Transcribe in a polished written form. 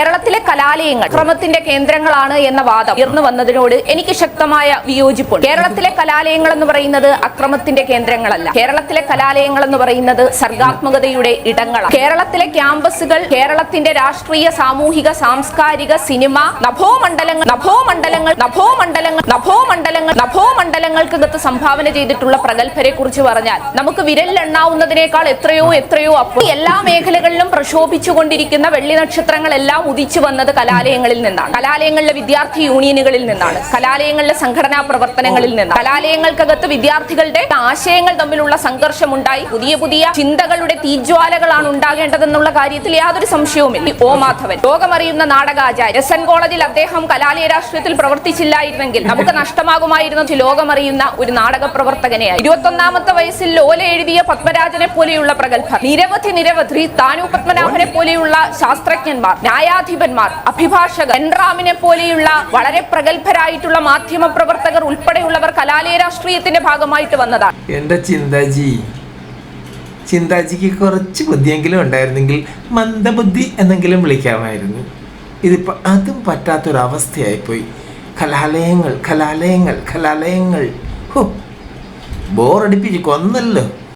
കേരളത്തിലെ കലാലയങ്ങൾ അക്രമത്തിന്റെ കേന്ദ്രങ്ങളാണ് എന്ന വാദം ഉയർന്നു വന്നതിനോട് എനിക്ക് ശക്തമായ വിയോജിപ്പുണ്ട്. കേരളത്തിലെ കലാലയങ്ങൾ എന്ന് പറയുന്നത് അക്രമത്തിന്റെ കേന്ദ്രങ്ങളല്ല. കേരളത്തിലെ കലാലയങ്ങൾ എന്ന് പറയുന്നത് സർഗാത്മകതയുടെ ഇടങ്ങളാണ്. കേരളത്തിലെ ക്യാമ്പസുകൾ കേരളത്തിന്റെ രാഷ്ട്രീയ, സാമൂഹിക, സാംസ്കാരിക, സിനിമ, നഭോമണ്ഡലങ്ങൾക്കകത്ത് സംഭാവന ചെയ്തിട്ടുള്ള പ്രഗത്ഭരെ കുറിച്ച് പറഞ്ഞാൽ നമുക്ക് വിരലിലെണ്ണാവുന്നതിനേക്കാൾ എത്രയോ അപ്പുറം. എല്ലാ മേഖലകളിലും പ്രക്ഷോഭിച്ചുകൊണ്ടിരിക്കുന്ന വെള്ളി നക്ഷത്രങ്ങളെല്ലാം ഉദിച്ചു വന്നത് കലാലയങ്ങളിൽ നിന്നാണ്. കലാലയങ്ങളിലെ വിദ്യാർത്ഥി യൂണിയനുകളിൽ നിന്നാണ്. കലാലയങ്ങളിലെ സംഘടനാ പ്രവർത്തനങ്ങളിൽ നിന്നാണ്. കലാലയങ്ങൾക്കകത്ത് വിദ്യാർത്ഥികളുടെ ആശയങ്ങൾ തമ്മിലുള്ള സംഘർഷമുണ്ടായി പുതിയ ചിന്തകളുടെ തീജ്വാലകളാണ് ഉണ്ടാകേണ്ടതെന്നുള്ള കാര്യത്തിൽ യാതൊരു സംശയവുമില്ല. ഒ മാധവൻ ലോകമറിയുന്ന നാടകാചാര്യ. എസ് എൻ കോളേജിൽ അദ്ദേഹം കലാലയ രാഷ്ട്രീയത്തിൽ പ്രവർത്തിച്ചില്ലായിരുന്നെങ്കിൽ നമുക്ക് നഷ്ടമാകുമായിരുന്ന ലോകമറിയുന്ന ഒരു നാടക പ്രവർത്തകനെയായി. 21ാമത്തെ വയസ്സിൽ ലോല എഴുതിയ പത്മരാജനെ പോലെയുള്ള പ്രഗത്ഭർ, നിരവധി താനു പത്മനാഭനെ പോലെയുള്ള ശാസ്ത്രജ്ഞന്മാർ, ന്യായാധിപന്മാർ, അഭിഭാഷകർ, എൻറാമിനെ പോലെയുള്ള വളരെ പ്രഗത്ഭരായിട്ടുള്ള മാധ്യമ പ്രവർത്തകർ ഉൾപ്പെടെയുള്ളവർ കലാലയ രാഷ്ട്രീയത്തിന്റെ ഭാഗമായിട്ട് വന്നതാണ്. എന്റെ ചിന്താജിക്ക് കുറച്ച് ബുദ്ധിയെങ്കിലും ഉണ്ടായിരുന്നെങ്കിൽ മന്ദബുദ്ധി എന്നെങ്കിലും വിളിക്കാമായിരുന്നു. ഇതിപ്പോൾ അതും പറ്റാത്തൊരവസ്ഥയായിപ്പോയി. കലാലയങ്ങൾ ബോറടിപ്പിച്ച് കൊന്നല്ലോ.